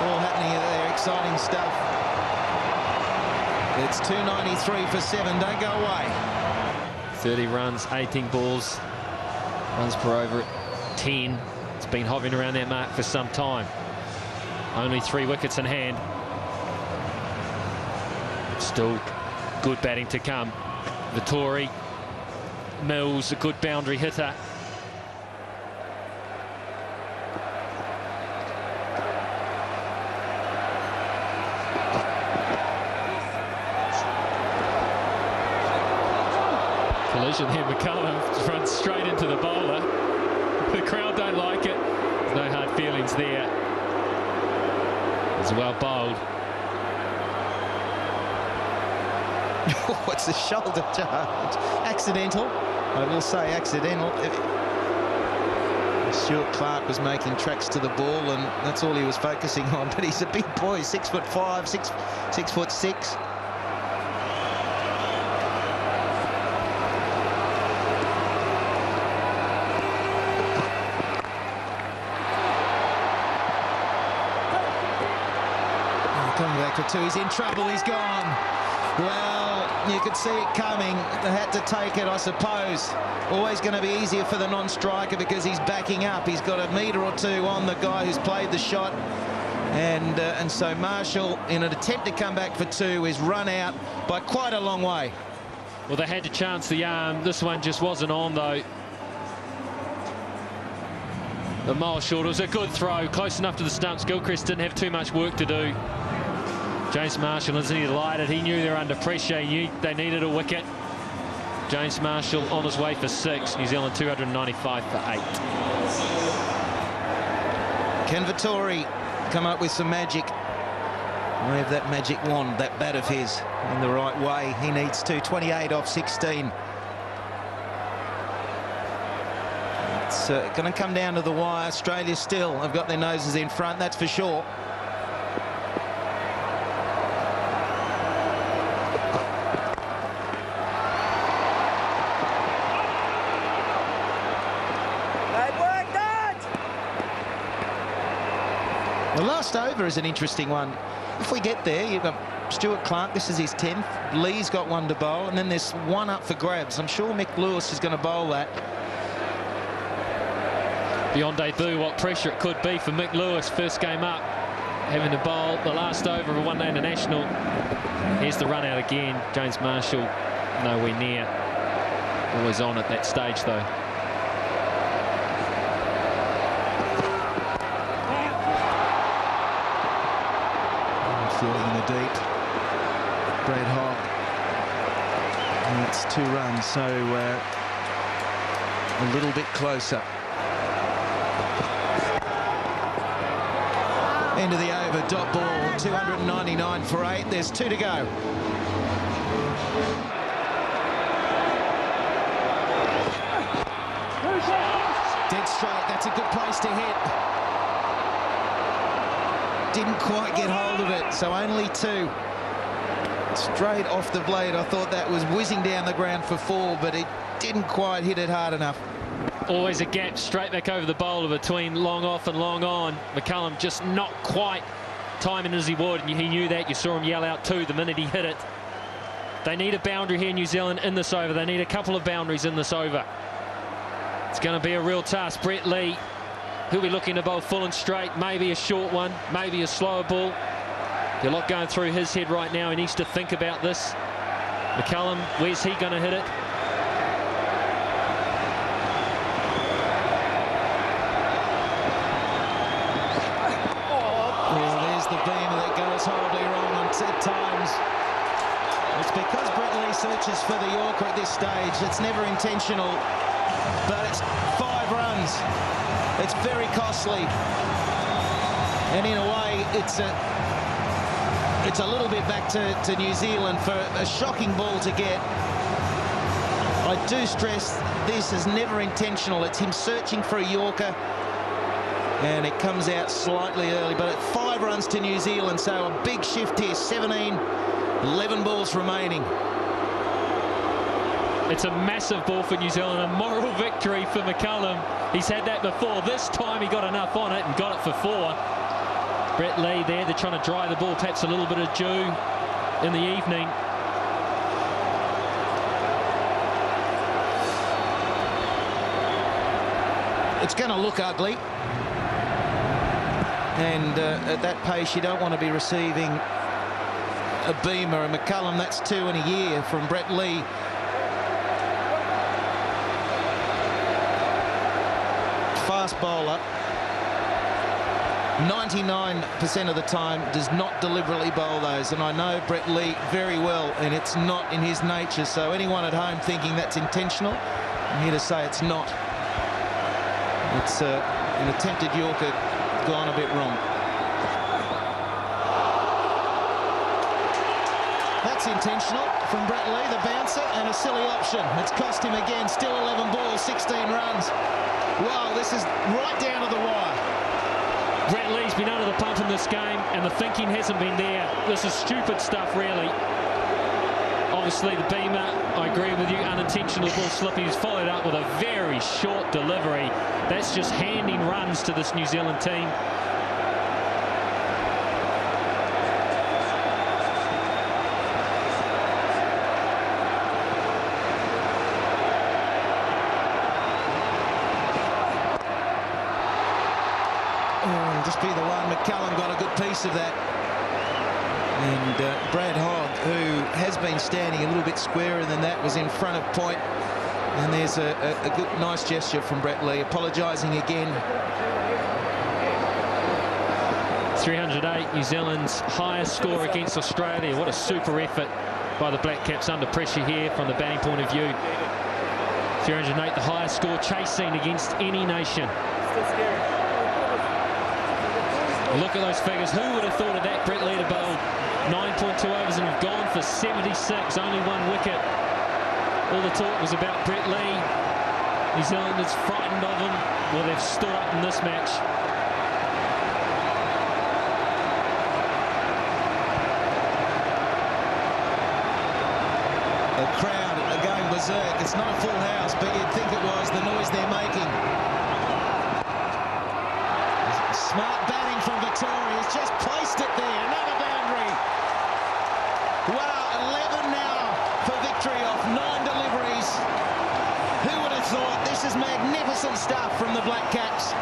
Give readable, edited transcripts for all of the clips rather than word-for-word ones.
all happening there, exciting stuff. It's 293 for 7, don't go away. 30 runs, 18 balls, runs per over at 10. It's been hovering around that mark for some time. Only 3 wickets in hand. Still good batting to come. Vettori, Mills, a good boundary hitter. Collision here, McCullum runs straight into the bowler. The crowd don't like it. There's no hard feelings there. It's well bowled. What's the shoulder charge? Accidental. I will say accidental. Stuart Clark was making tracks to the ball, and that's all he was focusing on. But he's a big boy, 6'5", 6'6". Coming back for 2, he's in trouble, he's gone. Well, you could see it coming. They had to take it, I suppose. Always going to be easier for the non-striker because he's backing up. He's got a metre or 2 on the guy who's played the shot. And so Marshall, in an attempt to come back for 2, is run out by quite a long way. Well, they had to chance the arm. This one just wasn't on, though. A mile short. It was a good throw, close enough to the stumps. Gilchrist didn't have too much work to do. James Marshall, isn't he delighted? He knew they were under pressure. He knew they needed a wicket. James Marshall on his way for 6. New Zealand 295 for 8. Can Vettori come up with some magic? Wave that magic wand, that bat of his, in the right way. He needs to. 28 off 16. It's going to come down to the wire. Australia still have got their noses in front, that's for sure. The last over is an interesting one. If we get there, you've got Stuart Clark, this is his 10th. Lee's got 1 to bowl, and then there's 1 up for grabs. I'm sure Mick Lewis is going to bowl that. Beyond debut, what pressure it could be for Mick Lewis, first game up, having to bowl the last over of a one-day international. Here's the run out again. James Marshall nowhere near. Always on at that stage, though. Fielding in the deep. Brad Hogg. And that's 2 runs, so a little bit closer. End of the over, dot ball, 299 for 8. There's 2 to go. Dead straight, that's a good place to hit. Didn't quite get hold of it, so only 2. Straight off the blade. I thought that was whizzing down the ground for 4, but it didn't quite hit it hard enough. Always a gap straight back over the bowler between long off and long on. McCullum just not quite timing as he would, and he knew that. You saw him yell out 2 the minute he hit it. They need a boundary here, New Zealand, in this over. They need a couple of boundaries in this over. It's going to be a real task. Brett Lee, he'll be looking to bowl full and straight, maybe a short one, maybe a slower ball. There's a lot going through his head right now. He needs to think about this. McCullum, where's he going to hit it? Oh, there's the beamer that goes horribly wrong at times. It's because Brett Lee searches for the Yorker at this stage. It's never intentional, but it's 5 runs. It's very costly, and in a way it's a little bit back to New Zealand for a shocking ball to get. I do stress this is never intentional. It's him searching for a Yorker, and it comes out slightly early, but at 5 runs to New Zealand, so a big shift here. 11 balls remaining. It's a massive ball for New Zealand, a moral victory for McCullum. He's had that before. This time he got enough on it and got it for 4. Brett Lee there, they're trying to dry the ball, perhaps a little bit of dew in the evening. It's going to look ugly. And at that pace, you don't want to be receiving a beamer. And McCullum, that's 2 in a year from Brett Lee. Fast bowler. 99% of the time does not deliberately bowl those, and I know Brett Lee very well, and it's not in his nature. So anyone at home thinking that's intentional, I'm here to say it's not. It's an attempted Yorker gone a bit wrong. That's intentional from Brett Lee, the bouncer, and a silly option. It's cost him again. Still 11 balls, 16 runs. Wow, this is right down to the wire. Brett Lee's been under the pump in this game, and the thinking hasn't been there. This is stupid stuff, really. Obviously, the beamer, I agree with you, unintentional ball slip. He's followed up with a very short delivery. That's just handing runs to this New Zealand team. Just be the one. McCullum got a good piece of that. And Brad Hogg, who has been standing a little bit squarer than that, was in front of point. And there's a good, nice gesture from Brett Lee, apologising again. 308, New Zealand's highest score against Australia. What a super effort by the Black Caps under pressure here from the batting point of view. 308, the highest score chasing against any nation. Still scary. Look at those figures. Who would have thought of that? Brett Lee to bowl 9.2 overs and have gone for 76. Only 1 wicket. All the talk was about Brett Lee. New Zealand is frightened of him. Well, they've stood up in this match. The crowd are going berserk. It's not a full house, but you'd think it was the noise they're making. Smart batting from Vettori. He's just placed it there. Another boundary. Wow, 11 now for victory off 9 deliveries. Who would have thought? This is magnificent stuff from the Black Caps.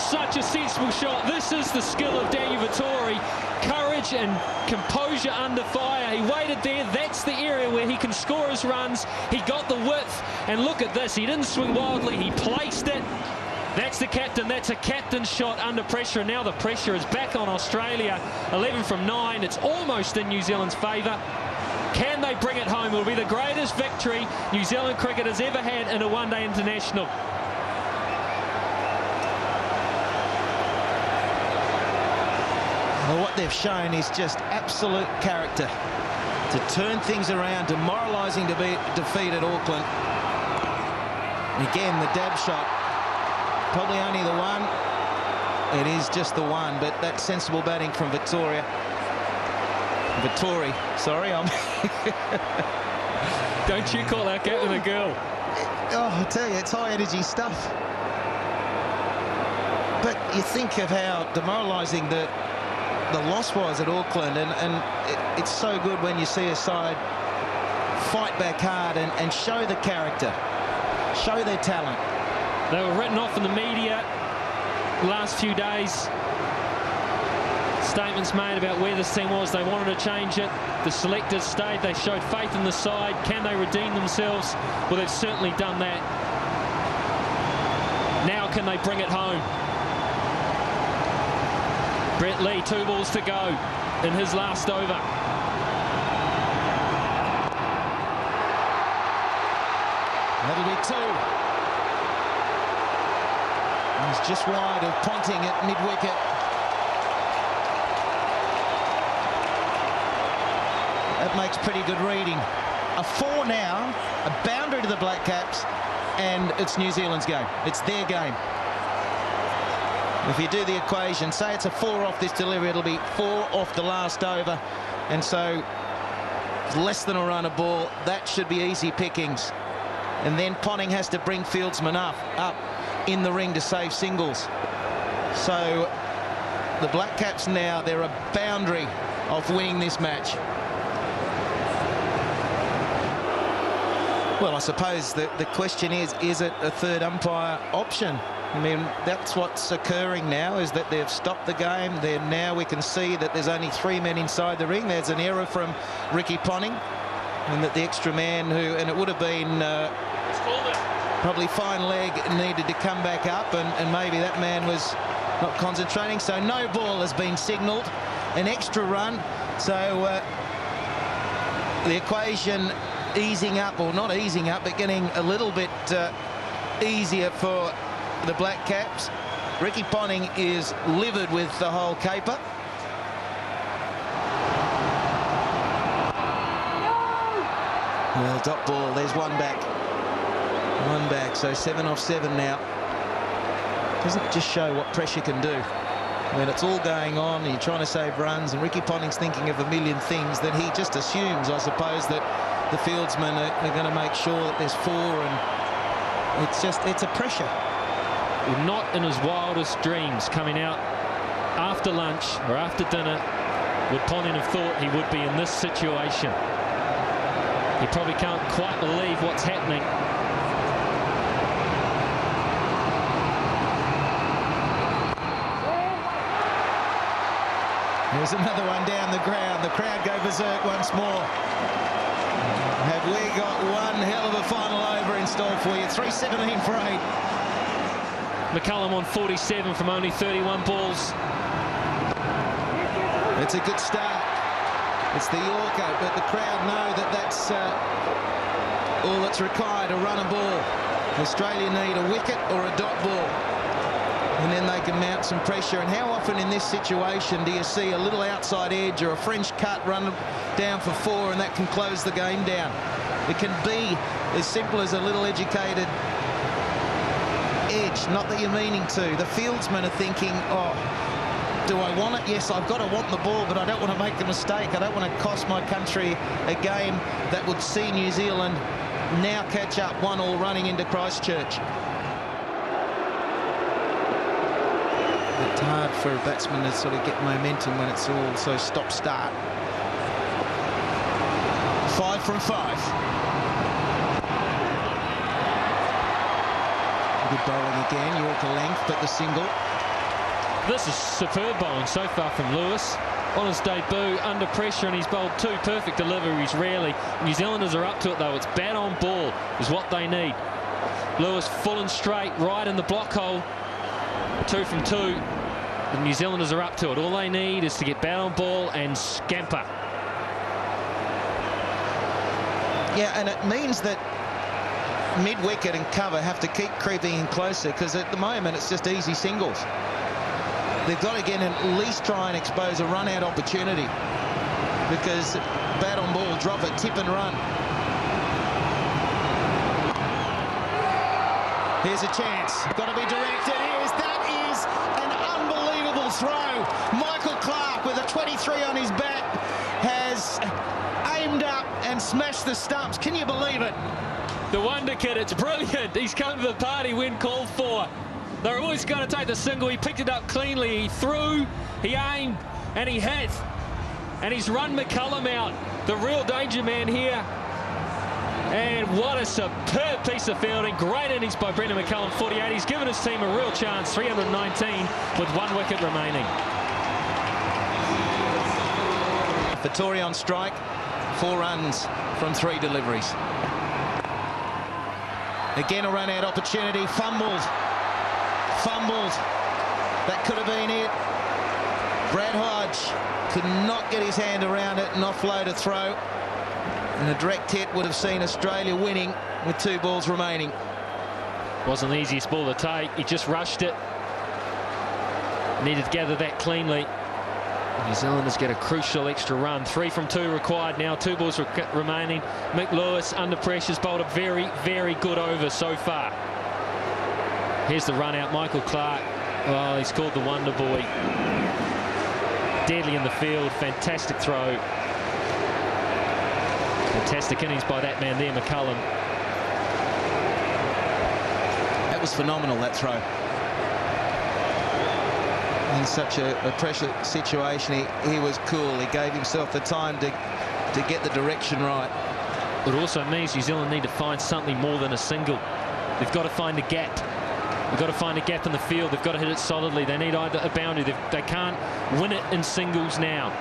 Such a sensible shot. This is the skill of Daniel Vettori. Courage and composure under fire. He waited there. That's the area where he can score his runs. He got the width. And look at this. He didn't swing wildly. He placed it. That's the captain. That's a captain's shot under pressure. And now the pressure is back on Australia. 11 from 9. It's almost in New Zealand's favour. Can they bring it home? It will be the greatest victory New Zealand cricket has ever had in a one-day international. Well, what they've shown is just absolute character to turn things around. Demoralising defeat at Auckland. Again, the dab shot. Probably only the one. It is just the one, but that's sensible batting from Vettori. Sorry, I'm... Don't you call our captain a girl. Oh, I tell you, it's high energy stuff. But you think of how demoralising the loss was at Auckland, and it's so good when you see a side fight back hard and show the character, show their talent. They were written off in the media the last few days. Statements made about where this team was. They wanted to change it. The selectors stayed. They showed faith in the side. Can they redeem themselves? Well, they've certainly done that. Now can they bring it home? Brett Lee, 2 balls to go in his last over. That'll be 2. He's just wide of Ponting at mid-wicket. That makes pretty good reading. A 4 now, a boundary to the Black Caps, and it's New Zealand's game. It's their game. If you do the equation, say it's a 4 off this delivery, it'll be 4 off the last over. And so less than a run a ball. That should be easy pickings. And then Ponting has to bring fieldsmen up in the ring to save singles. So the Black Caps now, they're a boundary of winning this match. Well, I suppose the question is it a third umpire option? I mean, that's what's occurring now, is that they've stopped the game. Now we can see that there's only 3 men inside the ring. There's an error from Ricky Ponting, and that the extra man and it would have been probably fine leg, needed to come back up, and maybe that man was not concentrating. So no ball has been signalled, an extra run. So the equation easing up, or not easing up, but getting a little bit easier for the Black Caps. Ricky Ponting is livid with the whole caper. Well, dot ball, there's one back. One back, so 7 off 7 now. Doesn't it just show what pressure can do? When it's all going on and you're trying to save runs, and Ricky Ponting's thinking of a million things, that he just assumes, I suppose, that the fieldsmen are going to make sure that there's 4, and it's a pressure. Well, not in his wildest dreams, coming out after lunch or after dinner, would Ponting have thought he would be in this situation. He probably can't quite believe what's happening. There's another one down the ground. The crowd go berserk once more. Have we got one hell of a final over in store for you? 3:17 for 8. McCullum on 47 from only 31 balls. It's a good start. It's the Yorker, but the crowd know that that's all that's required, a run a ball. Australia need a wicket or a dot ball, and then they can mount some pressure. And how often in this situation do you see a little outside edge or a French cut run down for 4, and that can close the game down? It can be as simple as a little educated edge, not that you're meaning to. The fieldsmen are thinking, oh, do I want it? Yes, I've got to want the ball, but I don't want to make a mistake. I don't want to cost my country a game that would see New Zealand now catch up 1-1 running into Christchurch. It's hard for a batsman to sort of get momentum when it's all so stop-start. 5 from 5. Good bowling again, Yorker length, but the single. This is superb bowling so far from Lewis. On his debut, under pressure, and he's bowled 2 perfect deliveries rarely. New Zealanders are up to it, though. It's bat on ball is what they need. Lewis full and straight, right in the block hole. 2 from 2. The New Zealanders are up to it. All they need is to get bat on ball and scamper. Yeah, and it means that mid-wicket and cover have to keep creeping in closer, because at the moment it's just easy singles. They've got to get at least try and expose a run-out opportunity, because bat on ball, drop it, tip and run. Here's a chance. Got to be directed. That is an unbelievable throw. Michael Clarke, with a 23 on his bat, has aimed up and smashed the stumps. Can you believe it? The wonder kid, it's brilliant. He's come to the party when called for. They're always going to take the single. He picked it up cleanly. He threw, he aimed, and he hit. And he's run McCullum out, the real danger man here. And what a superb piece of fielding. Great innings by Brendan McCullum, 48. He's given his team a real chance, 319 with 1 wicket remaining. Vettori on strike, 4 runs from 3 deliveries. Again, a run-out opportunity, fumbled. That could have been it. Brad Hodge could not get his hand around it and offload a throw. And a direct hit would have seen Australia winning with 2 balls remaining. Wasn't the easiest ball to take. He just rushed it. Needed to gather that cleanly. New Zealanders get a crucial extra run. 3 from 2 required now. 2 balls remaining. Mick Lewis under pressure's bowled a very, very good over so far. Here's the run out. Michael Clarke. Well, he's called the Wonder Boy. Deadly in the field. Fantastic throw. Fantastic innings by that man there, McCullum. That was phenomenal, that throw. in such a pressure situation, he was cool. He gave himself the time to get the direction right. It also means New Zealand need to find something more than a single. They've got to find a gap. They've got to find a gap in the field. They've got to hit it solidly. They need either a boundary. They can't win it in singles now.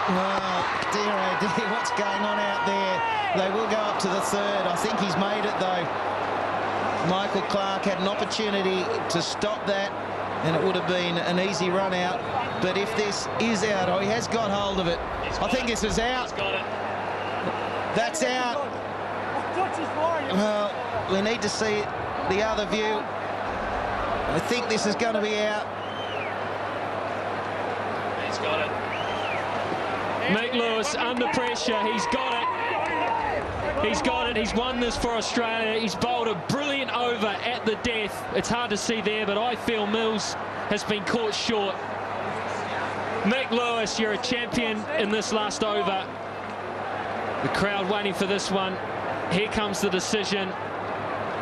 Oh, dear, oh dear, what's going on out there? They will go up to the third. I think he's made it, though. Michael Clark had an opportunity to stop that, and it would have been an easy run out. But if this is out, oh, he has got hold of it. I think this is out. He's got it. That's out. Well, we need to see the other view. I think this is going to be out. He's got it. Mick Lewis under pressure. He's got it. He's got it. He's won this for Australia. He's bowled a brilliant over at the death. It's hard to see there, but I feel Mills has been caught short. Mick Lewis, you're a champion in this last over. The crowd waiting for this one. Here comes the decision.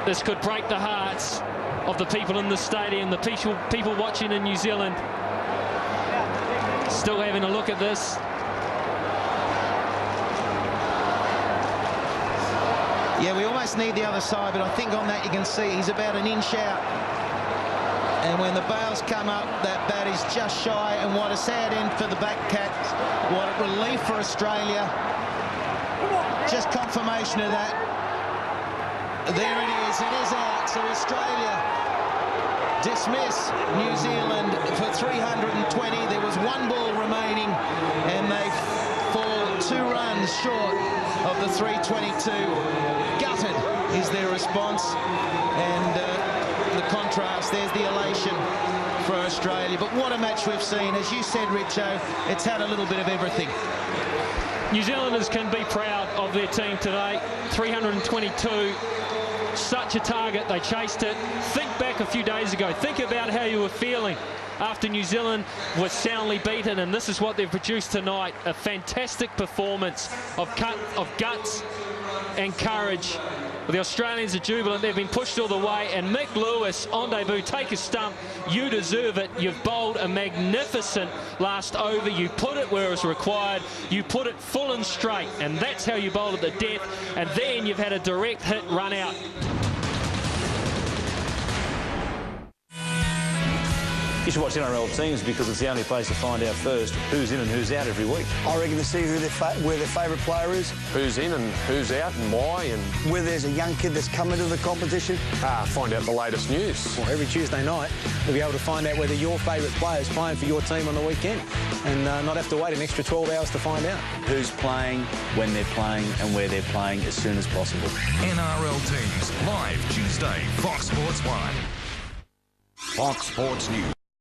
This could break the hearts of the people in the stadium, the people watching in New Zealand. Still having a look at this. Yeah, we almost need the other side, but I think on that you can see he's about an inch out. And when the bails come up, that bat is just shy. And what a sad end for the back Cats. What a relief for Australia. Just confirmation of that. There it is out. So Australia dismiss New Zealand for 320. There was one ball remaining, and they fall 2 runs short of the 322. Gutted is their response, and the contrast, there's the elation for Australia. But what a match we've seen. As you said, Richo, it's had a little bit of everything. New Zealanders can be proud of their team today. 322, such a target. They chased it. Think back a few days ago. Think about how you were feeling after New Zealand was soundly beaten, and this is what they've produced tonight. A fantastic performance of guts and courage. The Australians are jubilant. They've been pushed all the way, and Mick Lewis on debut, take a stump. You deserve it. You've bowled a magnificent last over. You put it where it was required. You put it full and straight, and that's how you bowled at the death. And then you've had a direct hit run out. You should watch NRL Teams because it's the only place to find out first who's in and who's out every week. I reckon to see where their favourite player is. Who's in and who's out and why, and whether there's a young kid that's coming to the competition. Find out the latest news. Well, every Tuesday night, we'll be able to find out whether your favourite player is playing for your team on the weekend and not have to wait an extra 12 hours to find out. Who's playing, when they're playing and where they're playing as soon as possible. NRL Teams, live Tuesday, Fox Sports 1. Fox Sports News.